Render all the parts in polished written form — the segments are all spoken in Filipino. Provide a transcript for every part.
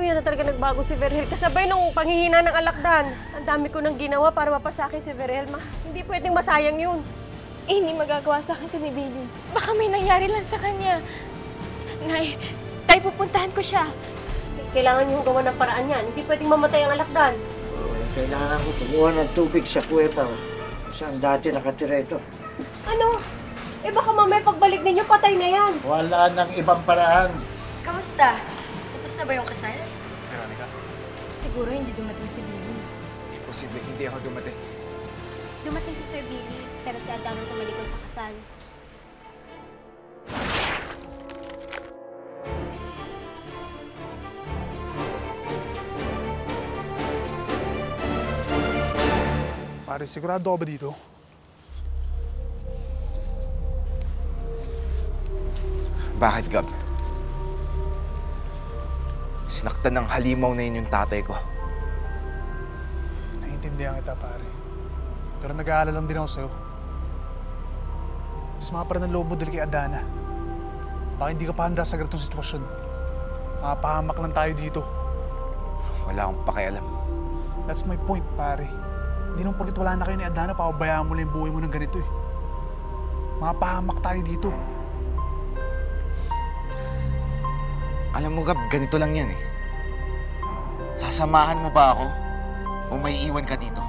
tuluyan na talaga nagbago si Vergel. Kasabay nung panghihina ng alakdan. Ang dami ko nang ginawa para mapasakin si Vergel, ma. Hindi pwedeng masayang yun. Eh, hindi magagawa sa akin to ni Billy. Baka may nangyari lang sa kanya. Nay, pupuntahan ko siya. Kailangan niyong gawa ng paraan yan. Hindi pwedeng mamatay ang alakdan. Kailangan ko kumuha ng tubig sa kuweta. Saan dati nakatira ito. Ano? Eh baka mamaya pagbalik ninyo, patay na yan. Wala nang ibang paraan. Kamusta? Tapos na ba yung kasal? Veronica? Siguro hindi dumating si Billy. Imposible, hindi ako dumating. Dumating si Sir Billy, pero si Adan ang tumalikod sa kasal. Pare, sigurado ka ba dito? Bakit, Gab? Sinaktan ng halimaw na yun yung tatay ko. Naiintindihan kita, pare. Pero nag-aalala lang din ako sa'yo. Masama pa rin ang loob mo dahil kay Adana. Baka hindi ka pa handa sa ganitong sitwasyon. Mapahamak lang tayo dito. Wala akong pakialam. That's my point, pare. Hindi nung porkit wala na kayo ni Adana, papabayaan mo lang yung buhay mo ng ganito eh. Mapahamak tayo dito. Alam mo, Gab, ganito lang yan eh. Sasamahan mo ba ako o may iwan ka dito?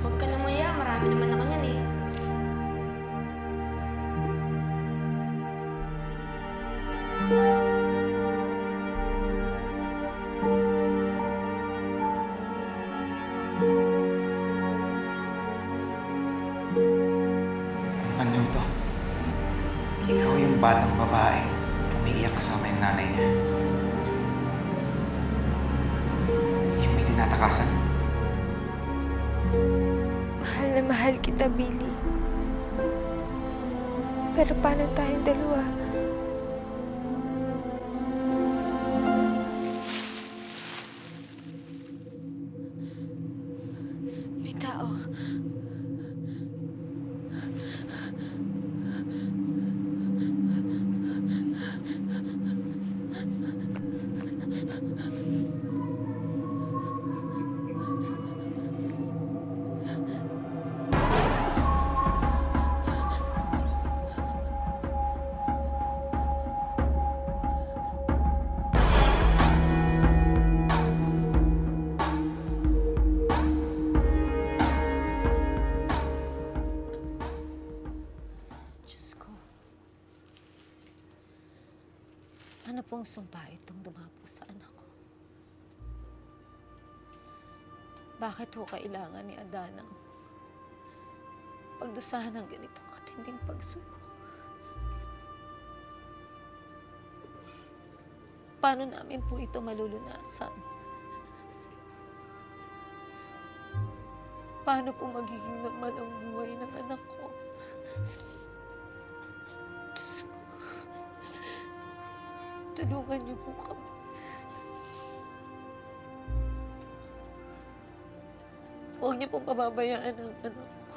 Huwag ka na maya, marami naman ako yan eh. Ano to? Ikaw yung batang babaeng umiiyak kasama yung nanay niya. Yung may tinatakasan. Mahal na mahal kita, Billy. Pero paano tayong dalawa? May tao. Ano pong sumpa itong dumapo sa anak ko? Bakit ho kailangan ni Adanang pagdusahan ng ganitong katinding pagsubok? Paano namin po ito malulunasan? Paano po magiging normal ang buhay ng anak ko? Diyos ko. Tulungan niyo po kami. Huwag niyo pong pababayaan ang anak ko.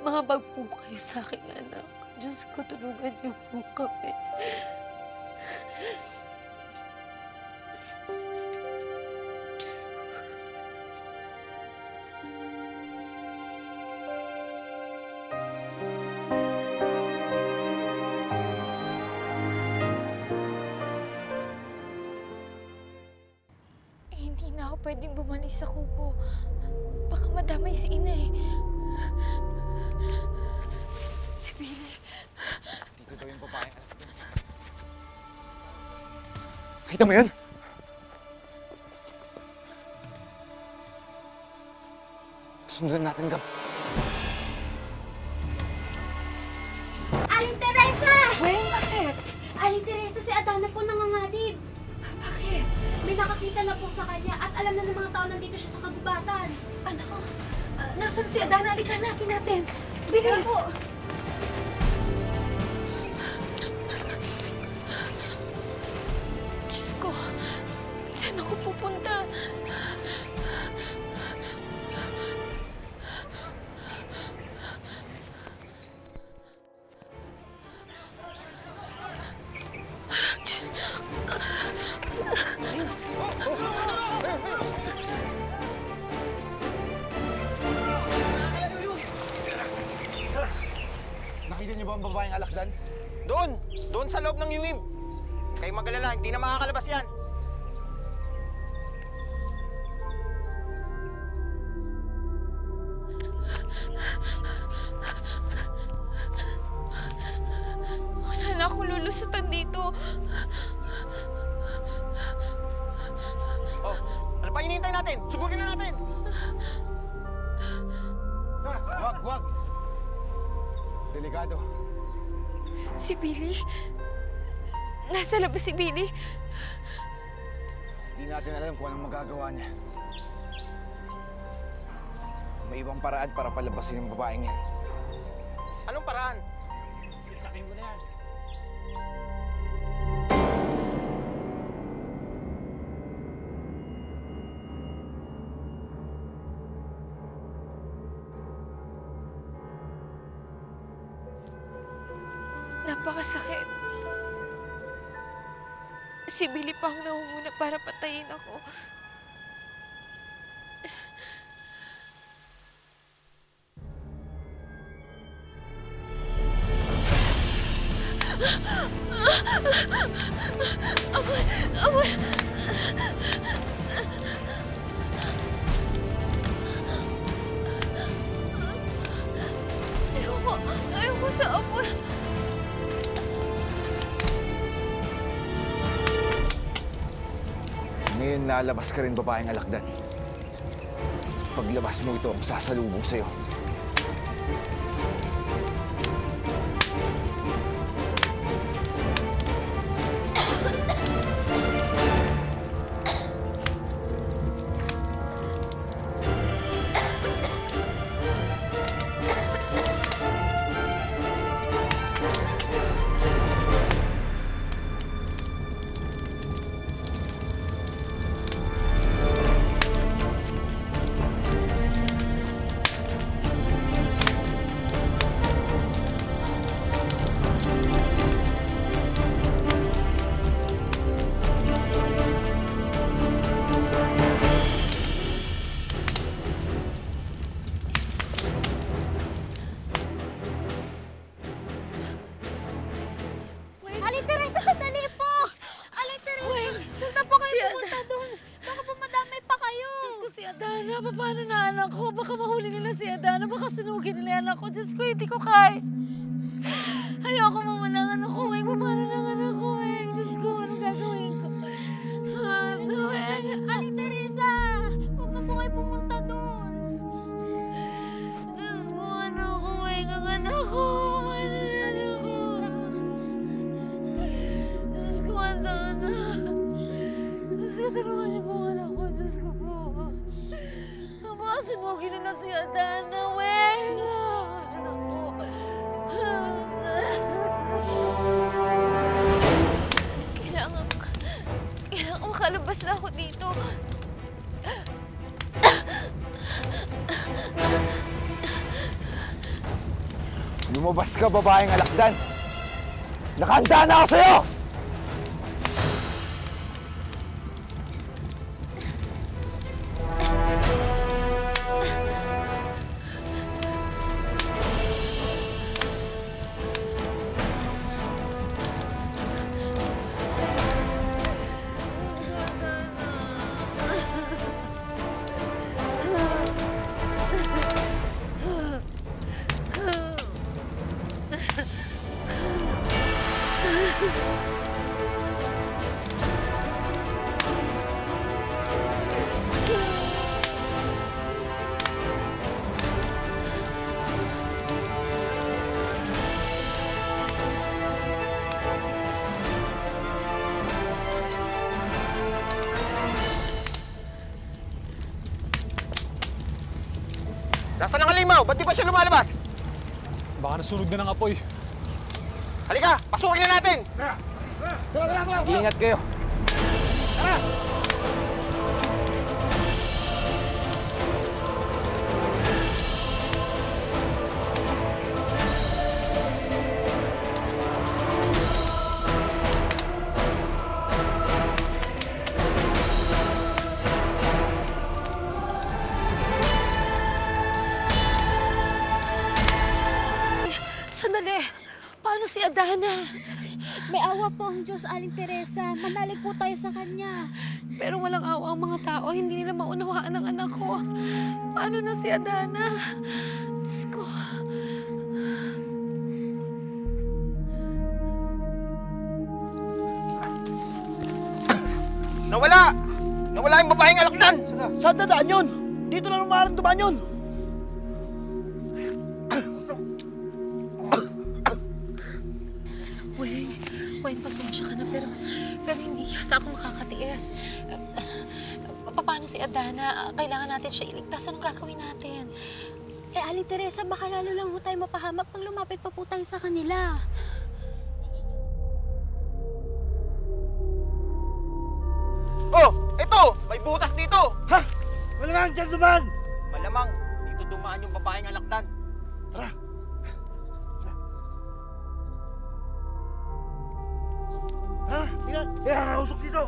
Mahabag po kayo sa aking anak. Diyos ko, tulungan niyo po kami. Diyos ko. Hindi na ako pwedeng bumalik sa kubo. Baka madamay si Ina eh. Si Billy. Dito daw yung babae. Kita mo yan? Sundan natin, Gab. Aling Teresa! Weng, bakit? Aling Teresa, si Adana po nangangatid. Bakit? May nakakita na po sa kanya at alam na ng mga tao nandito siya sa kagubatan. Ano? Nasaan si Adana? Halika, hanapin natin. Bilis! Diyos ko, saan ako pupunta? Nakita niyo ba ang babaeng alakdan? Doon! Doon sa loob ng UIM! Kayo mag-alala, hindi na makakalabas yan! Wala na akong lulusutan dito. Oh, ano pa hinihintay natin? Sugugin na natin! Wag! Delikado. Si Billy? Nasa labas si Billy? Hindi natin alam kung anong magagawa niya. May ibang paraan para palabasin ang babaeng yan. Anong paraan? Itakin mo na yan. Napakasakit. Si Billy pa ang nahumuna para patayin ako. Amoy! Ayoko sa apoy. Ngayon lalabas ka rin, babaeng alakdan. Paglabas mo ito, ang sasalubong sa'yo. Aling Teresa, sandali po! Aling Teresa, doon na po kayo pumunta doon. Baka po madamay pa kayo. Diyos ko, si Adana, paano na anak ko? Baka mahuli nila si Adana, baka sunugin nila anak ko. Diyos ko, hindi ko kaya. Ayoko mawala ng anak ko, Weng. Paano na ang anak ko, Weng? Diyos ko, anong gagawin ko? Weng! Aling Teresa, huwag na po kayo pumunta doon. Diyos ko, anak ko, Weng, ang anak ko. Paano na anak ko? Diyos ko, Adana. Diyos ko, tulungan niyo po ang anak ko. Diyos ko po. Baka sunugin nila si Adana, Weng. Anak ko. Kailangan makalabas na ako dito. Lumabas ka, babaeng alakdan! Nakahanda na ako sa'yo! tingin mo? Ba't di pa siya lumalabas? Baka nasunog na ng apoy. Halika, pasukin na natin! Ingat kayo. Sandali! Paano si Adana? May awa po ang Diyos, Aling Teresa. Manalig po tayo sa kanya. Pero walang awa ang mga tao. Hindi nila maunawaan ang anak ko. Paano na si Adana? Diyos ko. Nawala! Nawala yung babaeng alakdan! Saan dadaan yun? Dito na lumarang dumaan yun. Weng, pasensya ka na, pero hindi yata ako makakatiis. Paano si Adana? Kailangan natin siya iligtas. Anong gagawin natin? Aling Teresa, baka lalo lang po tayo mapahamak pag lumapit pa po tayo sa kanila. Oh! Ito! May butas dito! Ha? Malamang dyan dumaan! Malamang, dito dumaan yung babaeng alakdan. Tara! Tara! Tingnan! May harausok dito!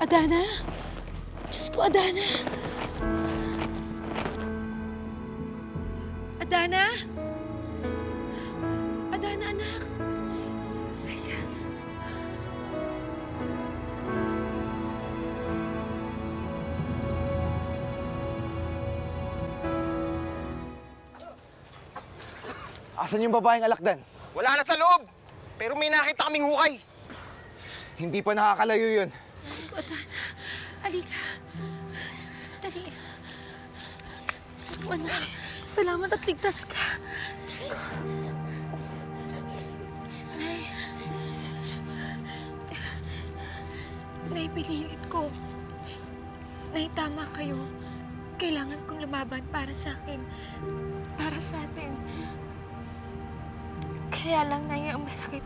Adana? Diyos ko, Adana! Adana? Adana, anak! Asan yung babaeng alakdan? Wala na sa loob! Pero may nakita kaming hukay. Hindi pa nakakalayo yun. Diyos ko, Adana. Halika. Dali. Diyos ko, anak. Salamat at ligtas ka. Diyos ko. Nay, pinilit ko. Nay, tama kayo. Kailangan kong lumaban para sa akin. Para sa atin. Kaya lang, Nay, ang masakit.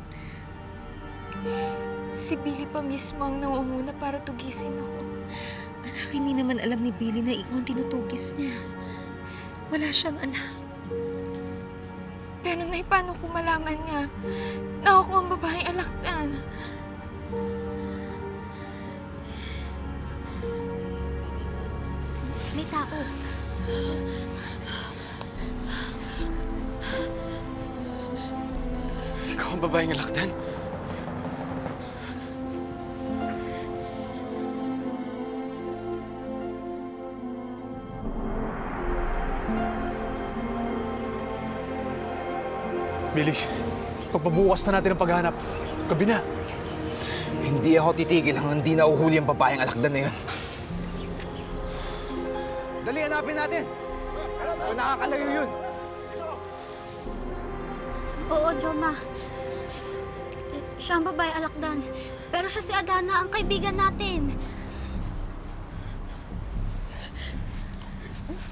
Si Billy pa mismo ang nauuna para tugisin ako. Anak, hindi naman alam ni Billy na ikaw ang tinutugis niya. Wala siyang anak. Pero Nay, paano kung malaman niya na ako ang babaeng alakdan? May tao. Ikaw ang babaeng alakdan? Billy, pagpabukas na natin ang paghanap. Gabi na. Hindi ako titigil hanggang hindi nauhuli ang babaeng alakdan na yun. Dali, hanapin natin! Kung nakakalayo yun! Oo, Joma. Siya ang babae alakdan. Pero siya si Adana, ang kaibigan natin.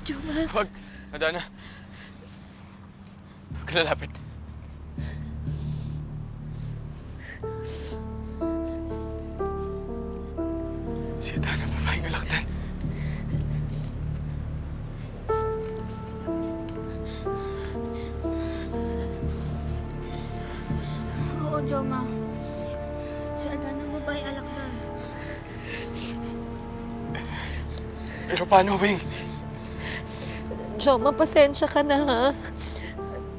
Joma. Huwag! Adana. Huwag ka lalapit. Si Adana, babaeng alakdan. Oo, Joma. Si Adana ang babae alakdan. Pero paano, Wing? Joma, pasensya ka na, ha?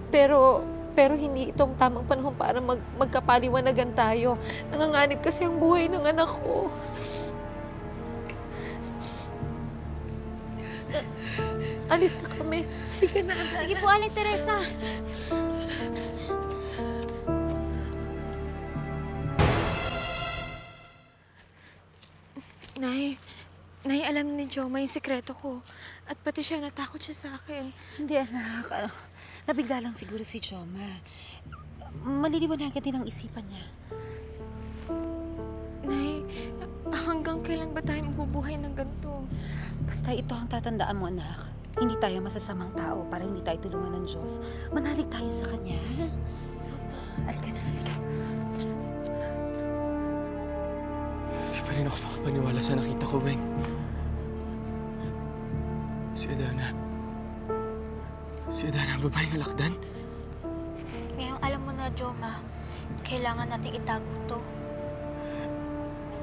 Pero hindi itong tamang panahon para magkapaliwanagan tayo. Nanganganib kasi ang buhay ng anak ko. Alis na kami. Halika na, Adana. Sige po, Aling Teresa. Nay, alam ni Joma yung sikreto ko. At pati siya, natakot siya sa akin. Hindi, anak. Nabigla lang siguro si Joma. maliliwanagan din ang isipan niya. Nay, hanggang kailan ba tayo mabubuhay ng ganito? Basta ito ang tatandaan mo, anak. Hindi tayo masasamang tao para hindi tayo tulungan ng Diyos. Manalig tayo sa Kanya. Alika na, alika. Di pa rin ako makapaniwala sa nakita ko, Weng. Si Adana. Si Adana ang babaeng alakdan? Ngayong alam mo na, Joma, kailangan nating itago to.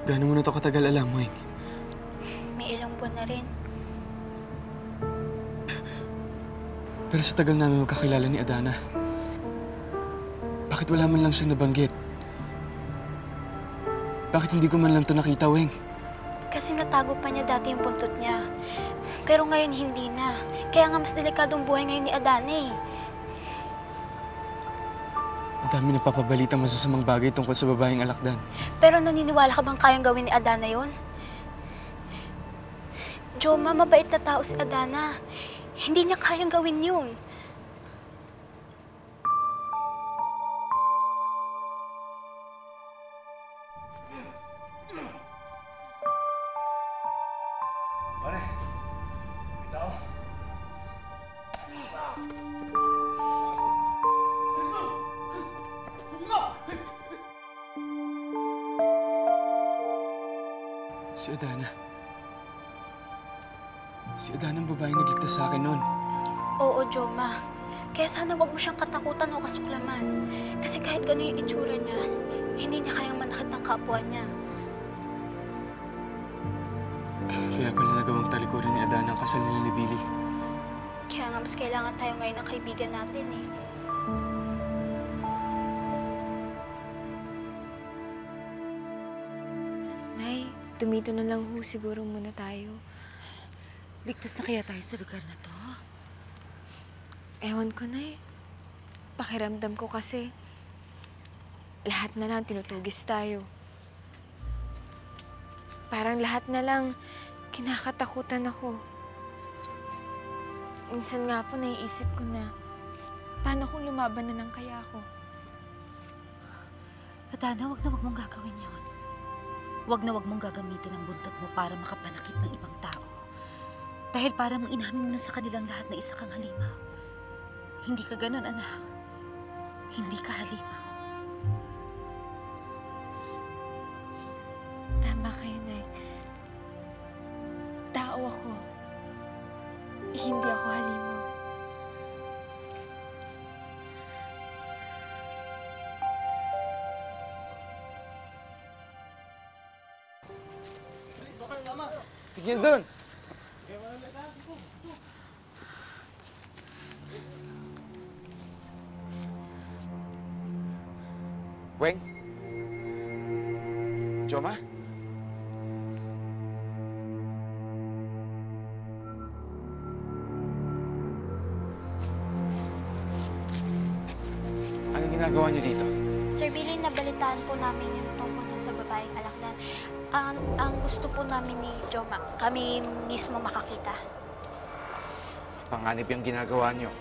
Gaano mo na ito katagal alam, Weng? May ilang buwan na rin. Pero sa tagal namin magkakilala ni Adana, bakit wala man lang siyang nabanggit? Bakit hindi ko man lang ito nakita, Weng? Kasi natago pa niya dati yung buntot niya. Pero ngayon hindi na. Kaya nga mas delikadong buhay ngayon ni Adana eh. Ang dami napapabalitang masasamang bagay tungkol sa babaeng alakdan. Pero naniniwala ka bang kayang gawin ni Adana yon? Joma, mabait na tao si Adana. Hindi niya kayang gawin yun. Pare, bitaw. Si Adana. Si Adana ang babaeng nagligtas sa akin noon. Oo, Joma. Kaya sana wag mo siyang katakutan o kasuklaman. Kasi kahit gano'n yung itsura niya, hindi niya kayang manakit ng kapwa niya. Kaya pala nagawang talikurin ni Adana ang kasal nila ni Billy. Kaya nga mas kailangan tayo ngayon ng kaibigan natin eh. Nay, tumito na lang ho siguro muna tayo. Ligtas na kaya tayo sa lugar na to? Ewan ko, Nay. Pakiramdam ko kasi lahat na lang tinutugis tayo. Parang lahat na lang kinakatakutan ako. Minsan nga po naiisip ko na paano kung lumaban na lang kaya ako? Adana, wag na wag mong gagawin yon. Wag na wag mong gagamitin ang buntot mo para makapanakit ng ibang tao. Dahil parang inamin mo na sa kanilang lahat na isa kang halimaw. Hindi ka ganun, anak. Hindi ka halimaw. Tama kayo, Nay. Tao ako. Hindi ako halimaw. Tigil dun! Weng? Joma? Anong ginagawa niyo dito? Sir Billy, nabalitaan po namin yung tungkol na sa babaeng alakdan. Ang gusto po namin ni Joma, kami mismo makakita. Panganib yung ginagawa niyo.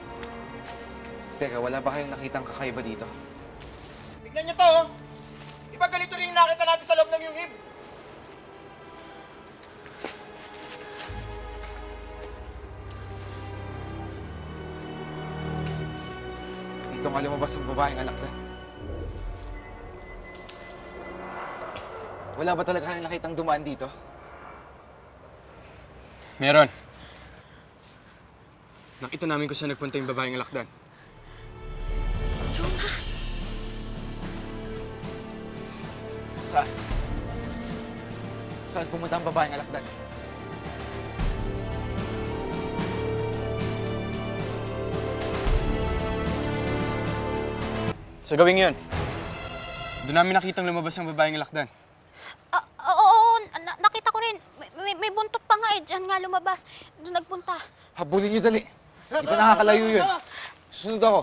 Teka, wala ba kayong nakitang kakaiba dito? Tignan niyo to, oh. Iba ganito rin yung nakita natin sa loob ng yungib. Dito nga lumabas ang babaeng alakdan. Wala ba talaga kayong nakitang dumaan dito? Meron. Nakita namin kung saan nagpunta yung babaeng alakdan. Saan? Saan pumunta ang babaeng alakdan? Sa gawing yun, doon namin nakitang lumabas ang babaeng alakdan. Oo, nakita ko rin. May buntot pa nga eh. Diyan nga lumabas. Doon nagpunta. Habulin niyo dali. Di ba nakakalayo yun? Susunod ako.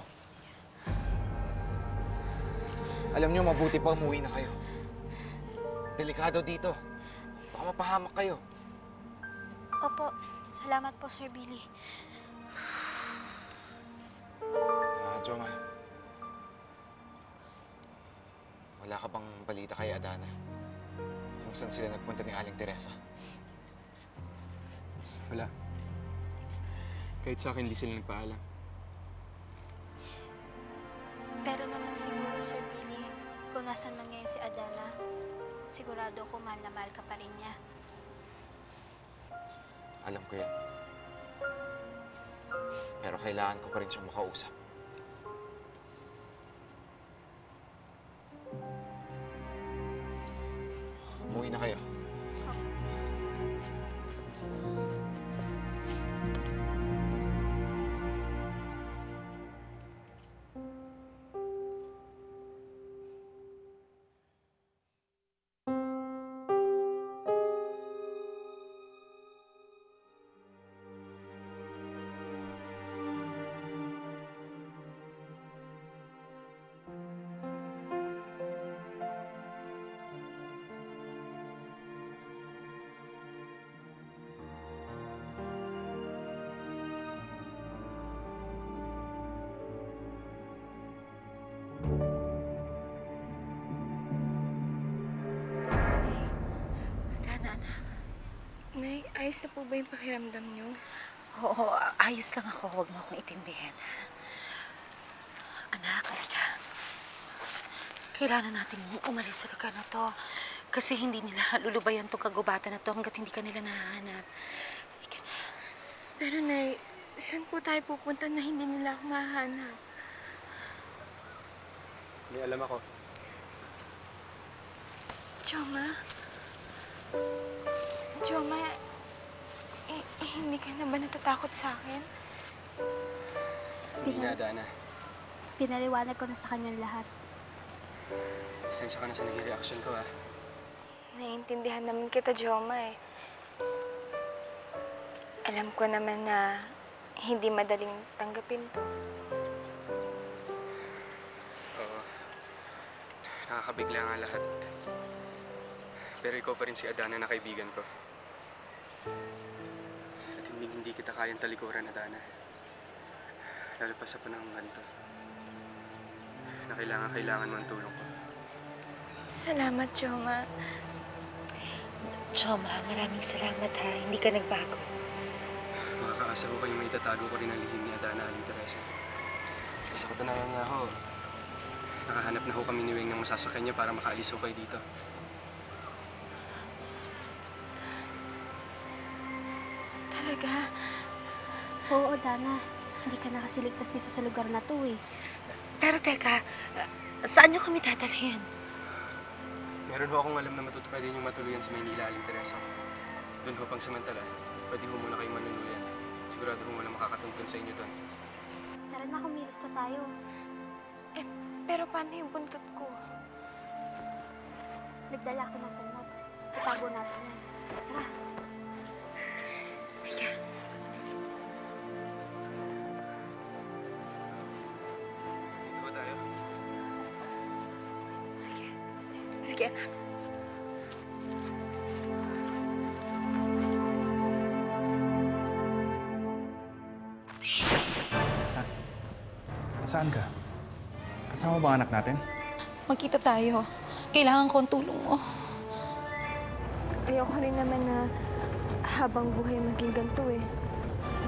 Alam niyo, mabuti pa umuwi na kayo. Delikado dito. Baka mapahamak kayo. Opo. Salamat po, Sir Billy. Joma. Wala ka bang balita kay Adana? Kung saan sila nagpunta ni Aling Teresa? Wala. Kahit sa akin, hindi sila nagpaalam. Pero naman siguro, Sir Billy, kung nasan man ngayon si Adana, sigurado ako mahal na mahal ka pa rin niya. Alam ko yan. Pero kailangan ko pa rin siyang makausap. Umuwi na kayo. Nay, ayos na po ba yung pakiramdam niyo? Oo, ayos lang ako. Huwag mo akong itindihin. Anak, halika. Kailangan natin umalis sa lugar na to. Kasi hindi nila lulubayan tong kagubatan na to hanggat hindi ka nila nahahanap. Halika na. Pero Nay, saan po tayo pupunta na hindi nila ako mahanap? May alam ako. Joma? Joma, hindi ka na ba natatakot sa akin? Hindi na, Adana. Pinaliwanag ko na sa kanya lahat. Pasensya ka na sa naging reaction ko, ha? Naiintindihan naman kita, Joma, eh. Alam ko naman na hindi madaling tanggapin to. Oo. Nakakabigla nga lahat. Pero ikaw pa rin si Adana na kaibigan ko. At hindi kita kayang talikuran, Adana. Lalo pa sa panahong ganito. Na kailangan mo ang tulong ko. Salamat, Joma. Joma, maraming salamat ha. Hindi ka nagbago. Makakaasa ko kayong may tatago ko rin ang lihim ni Adana Aling Teresa. Sa katunayan nga ho, nakahanap na ho kami ni Weng ng masasakyan niya para makaalis ho kayo dito. Talaga? Oo, Dana. Hindi ka nakasiligtas dito sa lugar na to eh. Pero teka, saan niyo kami dadalhin? Meron ho akong alam na pwede niyong matuluyan sa Maynila, Aling Teresa. Doon ho pang samantala, pwede ho muna kayong manunuluyan. Sigurado ho walang makakatuntun sa inyo doon. Tara na, kumilos na tayo. Pero paano yung buntot ko? Nagdala ako ng kumot. Itago natin yan. Tara. Halika. Dito ho tayo. Sige. Sige, anak. Saan ka? Kasama ba ang anak natin? Magkita tayo. Kailangan ko ang tulong mo. Ayoko rin naman na habang buhay maging ganito eh.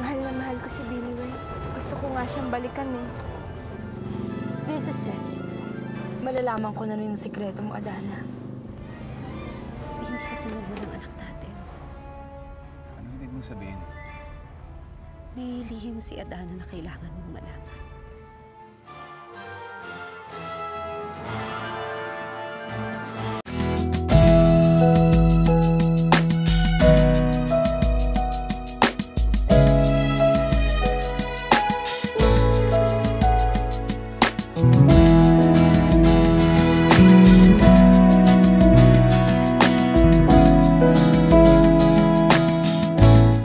Mahal na mahal ko si Billy Weng. Gusto ko nga siyang balikan eh. This is it. Malalaman ko na rin yung sikreto mo, Adana. Hindi kasi mo ng anak natin. Anong ibig mong sabihin? May lihim si Adana na kailangan mong malaman.